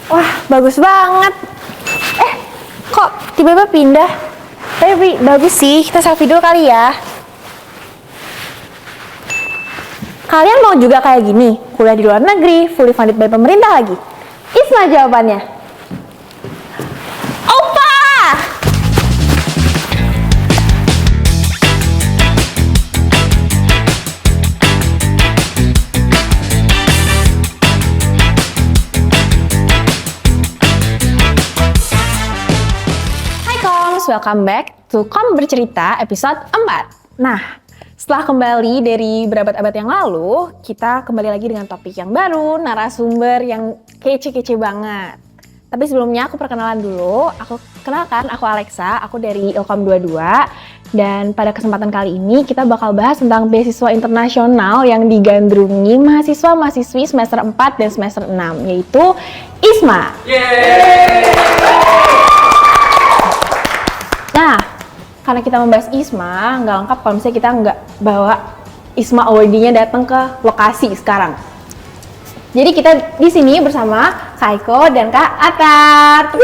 Wah, bagus banget. Kok tiba-tiba pindah? Tapi bagus sih, kita selfie dulu kali ya. Kalian mau juga kayak gini? Kuliah di luar negeri, fully funded by pemerintah lagi? Isma jawabannya. Opa! Welcome back to Kom Bercerita episode 4. Nah, setelah kembali dari berabad-abad yang lalu, kita kembali lagi dengan topik yang baru, narasumber yang kece-kece banget. Tapi sebelumnya aku perkenalan dulu. Kenalkan, aku Alexa, aku dari Ilkom 22. Dan pada kesempatan kali ini kita bakal bahas tentang beasiswa internasional yang digandrungi mahasiswa-mahasiswi semester 4 dan semester 6, yaitu ISMA. Yeay! Nah, karena kita membahas ISMA, nggak lengkap kalau misalnya kita nggak bawa ISMA awardee-nya datang ke lokasi sekarang. Jadi kita di sini bersama Kak Aiko dan Kak Atar.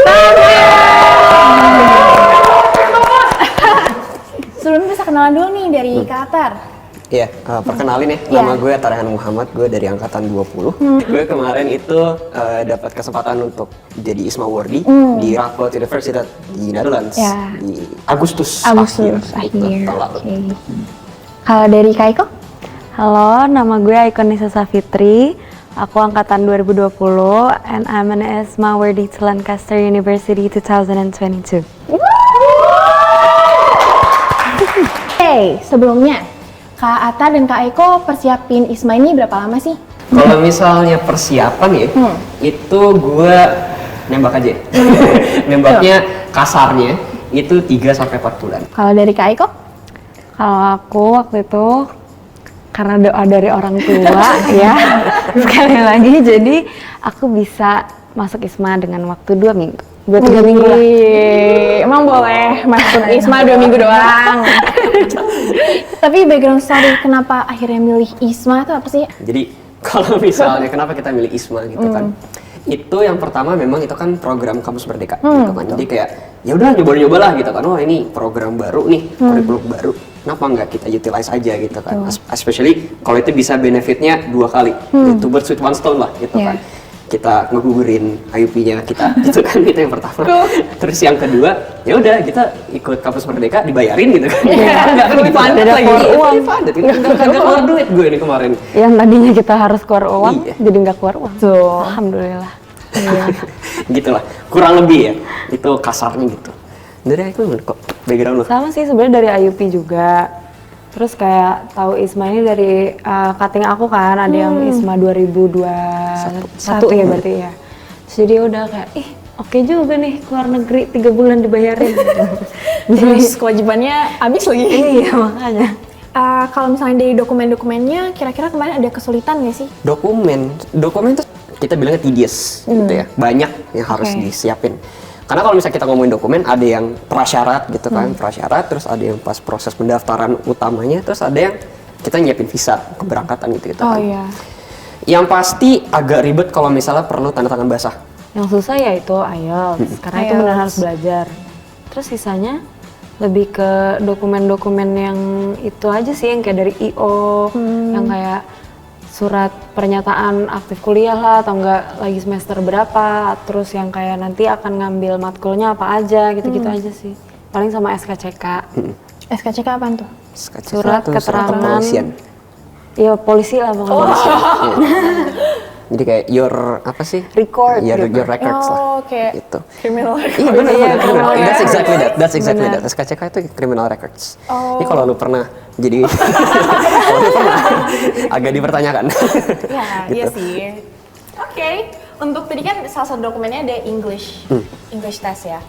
Sebelumnya bisa kenalan dulu nih dari Kak Atar. Iya, perkenalin ya, nama gue Atar Muhammad, gue dari angkatan 20. Gue kemarin itu dapat kesempatan untuk jadi ISMA awardee di Radboud University di Netherlands di Agustus akhir. Okay. Kalau dari Kak Aiko? Halo, nama gue Aiko Nisa Safitri. Aku angkatan 2020 and I'm an ISMA awardee to Lancaster University 2022. Hey, sebelumnya Kak Atta dan Kak Aiko persiapin ISMA ini berapa lama sih? Kalau misalnya persiapan ya, itu gue nembak aja. Nembaknya kasarnya itu 3-4 bulan. Kalau dari Kak Aiko? Kalau aku waktu itu karena doa dari orang tua ya, sekali lagi jadi aku bisa masuk ISMA dengan waktu 2 minggu. 2-3 minggu lah. Emang boleh masuk ISMA 2 minggu doang. Tapi background story kenapa akhirnya milih ISMA itu apa sih? Jadi kalau misalnya kenapa kita milih ISMA gitu kan, itu yang pertama memang itu kan program Kampus Merdeka gitu kan. Jadi kayak ya udah nyoba-nyoba lah gitu kan. Oh ini program baru nih, kurikulum baru. Kenapa nggak kita utilize aja gitu kan? Especially kalau itu bisa benefitnya 2 kali. Two birds with one stone lah gitu kan. Kita ngegugurin IUP-nya kita gitu kan, itu yang pertama. Terus yang kedua, ya udah kita ikut Kampus Merdeka dibayarin gitu kan. Enggak kan Funded lagi. Uang. Enggak keluar duit gue ini kemarin. Yang tadinya kita harus keluar uang, jadi nggak keluar uang. Tuh. Alhamdulillah. Gitulah, kurang lebih ya. Itu kasarnya gitu. Dari aku gimana kok background lo? Sama sih sebenarnya dari IUP juga. Terus kayak tahu ISMA ini dari cutting aku kan, ada yang ISMA 2021 ya berarti ya. Terus jadi udah kayak, oke juga nih keluar negeri 3 bulan dibayarin. Terus kewajibannya habis lagi. Iya makanya. Kalau misalnya dari dokumen-dokumennya, kira-kira kemarin ada kesulitan nggak sih? Dokumen tuh kita bilangnya tedious gitu ya. Banyak yang harus disiapin. Karena kalau misalnya kita ngomongin dokumen, ada yang prasyarat gitu kan, prasyarat, terus ada yang pas proses pendaftaran utamanya, terus ada yang kita nyiapin visa keberangkatan gitu kan. Iya. Yang pasti agak ribet kalau misalnya perlu tanda tangan basah. Yang susah ya itu IELTS, karena itu benar harus belajar. Terus sisanya lebih ke dokumen-dokumen yang itu aja sih, yang kayak dari IO, yang kayak surat pernyataan aktif kuliah lah, atau enggak lagi semester berapa, terus yang kayak nanti akan ngambil matkulnya apa aja, gitu-gitu aja sih. Paling sama SKCK. SKCK apaan tuh? Surat keterangan. Kepolisian. Iya, polisi lah pokoknya. Jadi kayak your apa sih? Record. Your records lah. Kayak Gitu. criminal record. Iya benar. record. That's exactly that. SKCK itu criminal records. Ini kalau lu pernah jadi kalau lu pernah agak dipertanyakan. Iya, Gitu. iya sih. Oke, untuk tadi kan salah satu dokumennya ada English test ya.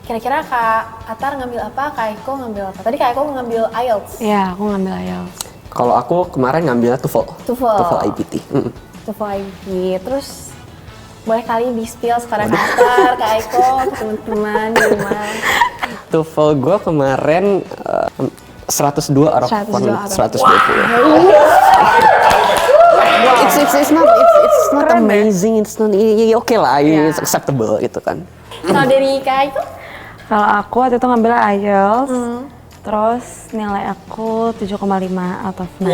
Kira-kira Kak Atar ngambil apa, Kak Aiko ngambil apa? Tadi Kak Aiko ngambil IELTS. Iya, aku ngambil IELTS. Kalau aku kemarin ngambilnya TOEFL IPT. TOEFL IPT. Terus boleh kali di spill sekarang Kak Atar, Kak Aiko, ke teman-teman di rumah. TOEFL gue kemarin 102 out of 120. it's not amazing, it's not oke lah, it's acceptable gitu kan. Kalau dari Kak itu? Kalau aku waktu itu ngambil IELTS, terus nilai aku 7,5 out of 9.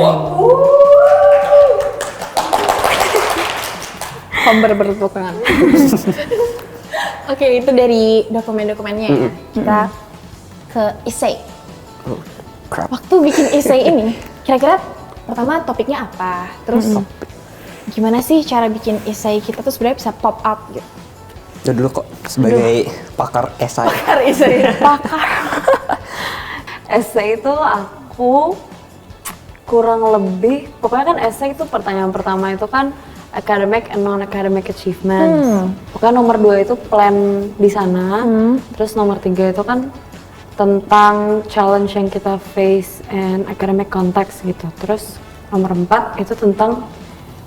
Komber bertepuk tangan. Oke, itu dari dokumen-dokumennya ya. Kita ke essay. Oh, crap. Waktu bikin essay ini, kira-kira pertama topiknya apa? Terus gimana sih cara bikin essay kita tuh sebenarnya bisa pop up gitu? Udah dulu kok sebagai pakar esai. Pakar essay. Pakar. Essay itu aku kurang lebih, pokoknya kan essay itu pertanyaan pertama itu kan academic and non-academic achievements. Pokoknya nomor 2 itu plan di sana, terus nomor 3 itu kan tentang challenge yang kita face and academic context gitu. Terus nomor 4 itu tentang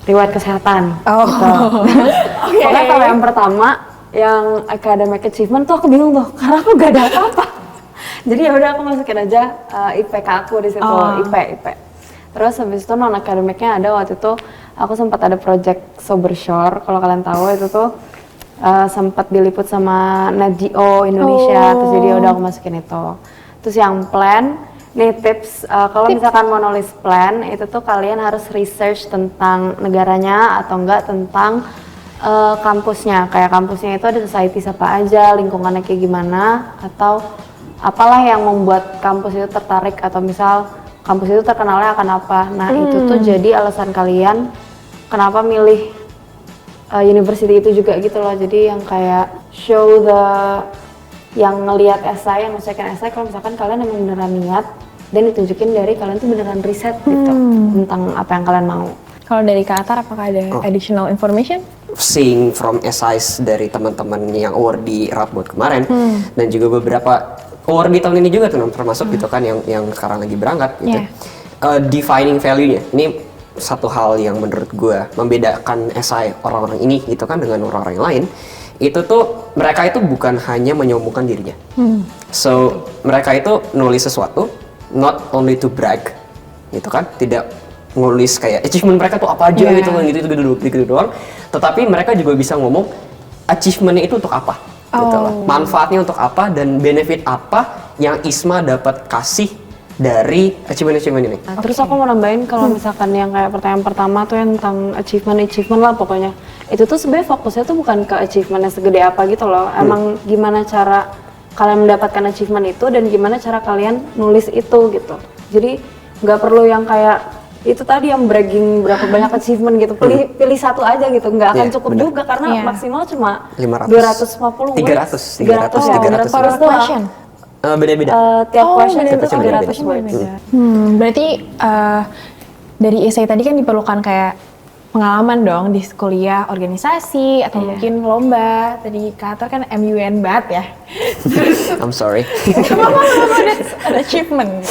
riwayat kesehatan. Gitu. Pokoknya kalau yang pertama, yang academic achievement tuh aku bingung tuh, karena aku gak ada apa-apa. Jadi ya udah aku masukin aja IPK aku di situ, IP. Terus habis itu non akademiknya ada waktu itu aku sempat ada project Sober Shore, kalau kalian tahu itu tuh sempat diliput sama NetGeo Indonesia, terus jadi udah aku masukin itu. Terus yang plan, nih tips kalau misalkan mau nulis plan itu tuh kalian harus research tentang negaranya atau enggak tentang kampusnya. Kayak kampusnya itu ada society apa aja, lingkungannya kayak gimana, atau apalah yang membuat kampus itu tertarik, atau misal kampus itu terkenalnya akan apa. Nah itu tuh jadi alasan kalian kenapa milih university itu juga gitu loh. Jadi yang kayak show yang ngelihat esai, yang menyesuaikan esai kalau misalkan kalian emang beneran niat, dan ditunjukin dari kalian tuh beneran riset gitu tentang apa yang kalian mau. Kalau dari Kak Atar, apakah ada additional information? Seeing from essays dari teman-teman yang award di Radboud kemarin, dan juga beberapa award di tahun ini juga tuh, termasuk gitu kan yang sekarang lagi berangkat gitu. Defining value-nya, ini satu hal yang menurut gue membedakan esai orang-orang ini gitu kan dengan orang-orang yang lain. Itu tuh mereka itu bukan hanya menyombongkan dirinya. So mereka itu nulis sesuatu not only to brag gitu kan, tidak nulis kayak achievement mereka tuh apa aja gitu kan, gitu doang, tetapi mereka juga bisa ngomong achievementnya itu untuk apa gitu loh, manfaatnya untuk apa dan benefit apa yang ISMA dapat kasih dari achievement ini. Terus aku mau nambahin kalau misalkan yang kayak pertanyaan pertama tuh yang tentang achievement lah pokoknya, itu tuh sebenarnya fokusnya tuh bukan ke achievementnya segede apa gitu loh, emang gimana cara kalian mendapatkan achievement itu dan gimana cara kalian nulis itu gitu. Jadi nggak perlu yang kayak itu tadi yang bragging berapa banyak achievement gitu, pilih satu aja gitu, nggak akan cukup juga karena maksimal cuma 500, 250 300 Per question? beda-beda. Tiap question itu beda-beda. 300 words. Berarti dari essay tadi kan diperlukan kayak pengalaman dong di kuliah, organisasi, atau mungkin lomba. Tadi Kak Atar kan MUN banget ya. I'm sorry. That's an achievement.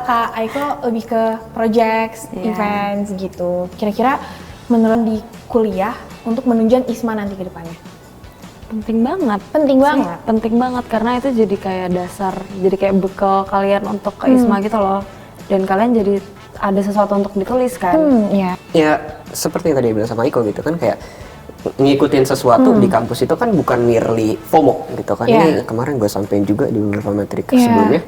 Kak Aiko lebih ke projects, events gitu. Kira-kira menurut di kuliah untuk menunjang ISMA nanti ke depannya? Penting banget. Penting banget karena itu jadi kayak dasar, jadi kayak bekal kalian untuk ke ISMA gitu loh. Dan kalian jadi ada sesuatu untuk ditulis kan. Ya seperti yang tadi bilang sama Iko gitu kan, kayak ngikutin sesuatu di kampus itu kan bukan merely FOMO gitu kan. Ini kemarin gue sampein juga di beberapa materi sebelumnya,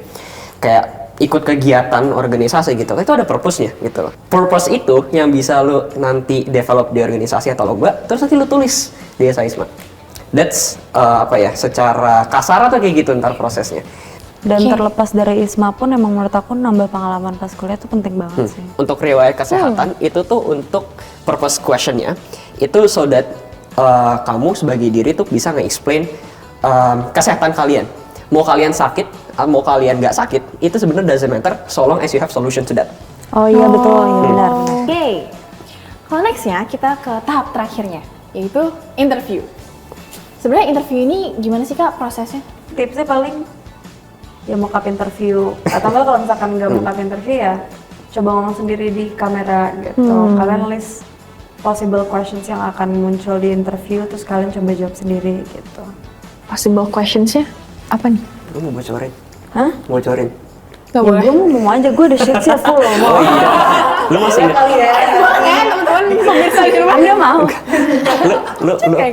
kayak ikut kegiatan organisasi gitu, itu ada purpose-nya gitu loh. Purpose itu yang bisa lu nanti develop di organisasi atau lomba, terus nanti lu tulis di esai ISMA. That's secara kasar atau kayak gitu ntar prosesnya. Dan terlepas dari ISMA pun emang menurut aku nambah pengalaman pas kuliah tuh penting banget sih. Untuk riwayat kesehatan itu tuh untuk purpose question-nya itu so that kamu sebagai diri tuh bisa nge-explain kesehatan kalian. Mau kalian sakit, mau kalian nggak sakit, itu sebenarnya doesn't matter so long as you have solution to that. Oh iya betul, iya benar. Oke. Kalau nextnya kita ke tahap terakhirnya, yaitu interview. Sebenarnya interview ini gimana sih Kak prosesnya? Tipsnya paling ya mockup interview, atau enggak kalau misalkan nggak mockup interview ya coba ngomong sendiri di kamera gitu. Kalian list possible questions yang akan muncul di interview, terus kalian coba jawab sendiri gitu. Possible questionsnya apa nih? Lu mau bocorin? Hah? Bocorin? Gak Ya gue mau aja, gue udah sheet full loh. Oh iya. Lu masih ingat? Teman-teman tahun pemirsa di rumah. Anda mau?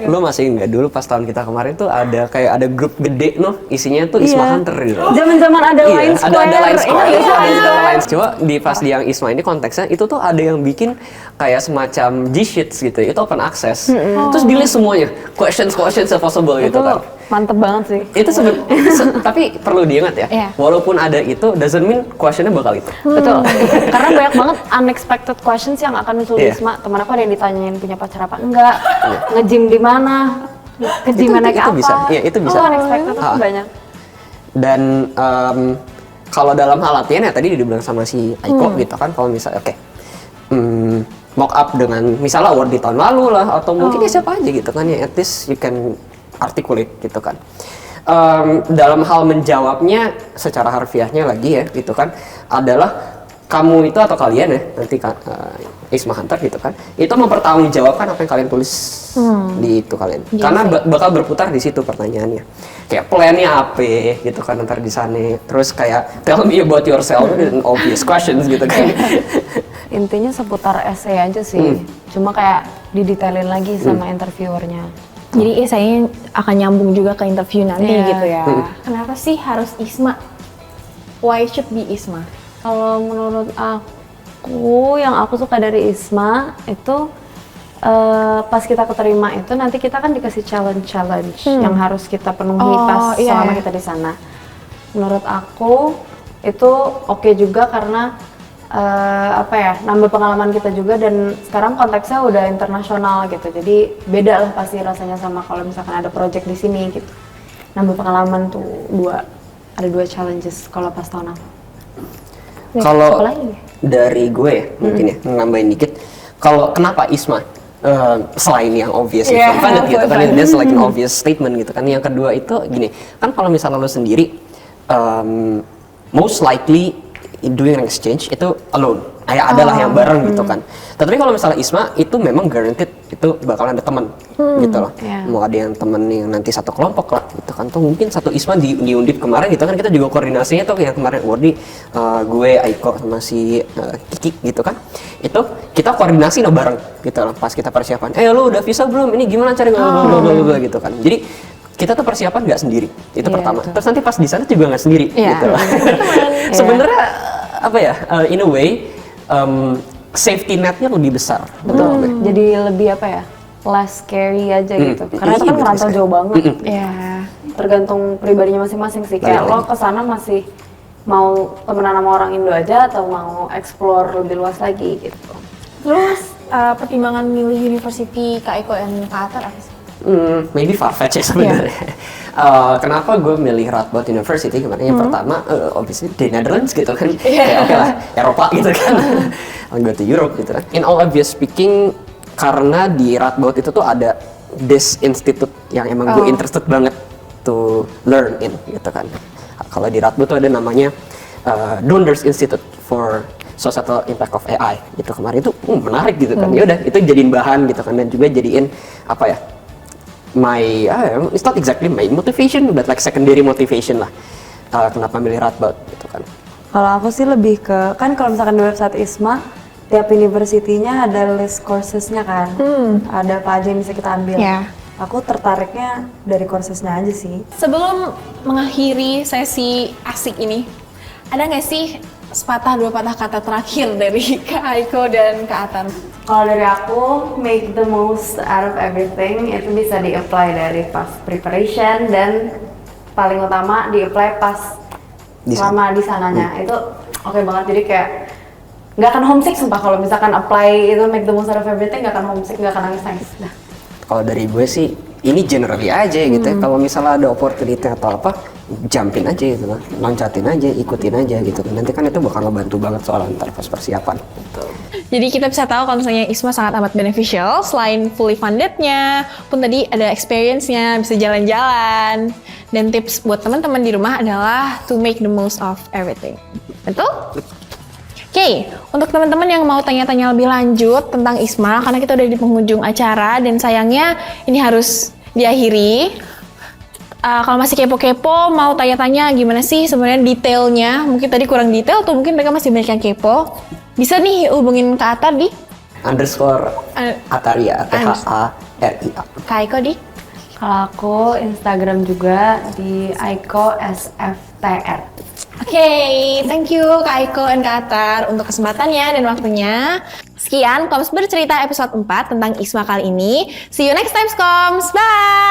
Lu masih nggak dulu pas tahun kita kemarin tuh ada kayak ada grup gede isinya tuh Isma Iya. Hunter gitu. Zaman-zaman ada Line Square. ada Line Square. Iya, Line Square. Coba di pas di yang Isma ini konteksnya itu tuh ada yang bikin kayak semacam G-sheets gitu, itu open access. Terus di list semuanya, questions possible gitu Itu kan. mantep banget sih. Itu tapi perlu diingat ya, Iya. walaupun ada itu doesn't mean questionnya bakal itu. Betul. Karena banyak banget unexpected questions yang akan muncul di Iya. Isma. Temen aku ada yang ditanyain punya pacar apa enggak, nge-gym di mana, ke gym Itu- naik itu apa. bisa. Iya, itu bisa. Oh, unexpected itu Ah. banyak. Dan kalau dalam hal latihan ya tadi dibilang sama si Aiko gitu kan, kalau misalnya mock up dengan misalnya award di tahun lalu lah, atau mungkin ya siapa aja gitu kan ya, at least you can articulate gitu kan. Dalam hal menjawabnya secara harfiahnya lagi ya gitu kan, adalah kamu itu atau kalian ya nanti kan Isma Hunter gitu kan, itu mempertanggungjawabkan apa yang kalian tulis di itu kalian, karena bakal berputar di situ pertanyaannya, kayak plannya apa gitu kan ntar di sana, terus kayak tell me about yourself and obvious questions gitu kan. Intinya seputar essay aja sih. Cuma kayak didetailin lagi sama interviewernya. Jadi saya akan nyambung juga ke interview nanti Iya. gitu ya. Kenapa sih harus Isma? Why should be Isma? Kalau menurut aku, yang aku suka dari Isma itu pas kita keterima itu nanti kita kan dikasih challenge yang harus kita penuhi Oh, pas iya. selama kita di sana. Menurut aku itu oke juga karena nambah pengalaman kita juga, dan sekarang konteksnya udah internasional gitu. Jadi beda lah pasti rasanya sama kalau misalkan ada project di sini gitu. Nambah pengalaman tuh ada dua challenges kalau pas tahun aku. Kalau Apa lagi? dari gue ya, mungkin ya nambahin dikit. Kalau kenapa Isma? Selain yang obvious Yeah, valid gitu kan, valid. that's like an obvious statement gitu kan. Yang kedua itu gini, kan kalau misalnya lo sendiri, most likely doing an exchange itu alone, adalah yang bareng gitu kan. Tapi kalau misalnya Isma itu memang guaranteed itu bakalan ada teman gitu loh. Yeah. Mau ada yang temen yang nanti satu kelompok lah gitu kan. Tuh mungkin satu Isma di Undip kemarin gitu kan, kita juga koordinasinya tuh yang kemarin Wardi, gue, Aiko sama si Kiki gitu kan. Itu kita koordinasi bareng gitu loh pas kita persiapan. Lo udah visa belum? Ini gimana cara gitu kan. Jadi kita tuh persiapan nggak sendiri, itu Iya, pertama. betul. Terus nanti pas di sana juga nggak sendiri, Iya. gitu loh. Sebenarnya apa ya? In a way, safety netnya lebih besar. Betul. Jadi lebih apa ya? Less scary aja gitu. Karena itu kan Iya, merantau betul jauh banget. Ya. Tergantung pribadinya masing-masing sih. Kayak Balik lo kesana masih mau temenan sama orang Indo aja atau mau explore lebih luas lagi gitu. Terus pertimbangan milih university Kak Eko dan Kak Atar apa sih? Maybe far-fetched ya sebenarnya. Kenapa gue milih Radboud University kemarin? Yang pertama, obviously di Netherlands gitu kan. Kayak oke lah, Eropa gitu kan. I'll go to Europe gitu kan. In all obvious speaking, karena di Radboud itu tuh ada this institute yang emang gue interested banget to learn in gitu kan. Kalau di Radboud tuh ada namanya Donders Institute for Societal Impact of AI gitu. Kemarin itu menarik gitu kan. Ya udah, itu jadiin bahan gitu kan, dan juga jadiin apa ya? It's not exactly my motivation, but like secondary motivation lah. Kenapa milih Radboud gitu kan? Kalau aku sih lebih ke, kan kalau misalkan di website ISMA, tiap universitinya ada list coursesnya kan. Ada apa aja yang bisa kita ambil. Ya. Aku tertariknya dari coursesnya aja sih. Sebelum mengakhiri sesi asik ini, ada nggak sih sepatah dua patah kata terakhir dari Kak Aiko dan Kak Atar? Kalau dari aku, make the most out of everything itu bisa di-apply dari pas preparation, dan paling utama di-apply pas selama di sananya. Itu oke banget, jadi kayak nggak akan homesick sumpah kalau misalkan apply itu make the most out of everything, nggak akan homesick, nggak akan nangis-nangis. Dah. Kalau dari gue sih, ini generally aja gitu ya. Kalau misalnya ada opportunity atau apa, jumpin aja gitu lah, loncatin aja, ikutin aja gitu. Nanti kan itu bakal ngebantu banget soal ntar pas persiapan. Jadi kita bisa tahu kalau misalnya ISMA sangat amat beneficial, selain fully funded-nya, pun tadi ada experience-nya, bisa jalan-jalan. Dan tips buat teman-teman di rumah adalah to make the most of everything. Betul? Oke, untuk teman-teman yang mau tanya-tanya lebih lanjut tentang ISMA, karena kita udah di penghujung acara dan sayangnya ini harus diakhiri. Kalau masih kepo-kepo, mau tanya-tanya gimana sih sebenarnya detailnya, mungkin tadi kurang detail atau mungkin mereka masih banyak yang kepo, bisa nih hubungin Kak Atar di underscore Eh, Atharia, Atharia. Kak Aiko di? Kalau aku Instagram juga di Aiko SFTR. Oke, thank you Kak Aiko dan Kak Atar untuk kesempatannya dan waktunya. Sekian Koms Bercerita episode 4 tentang Isma kali ini. See you next time, Koms. Bye!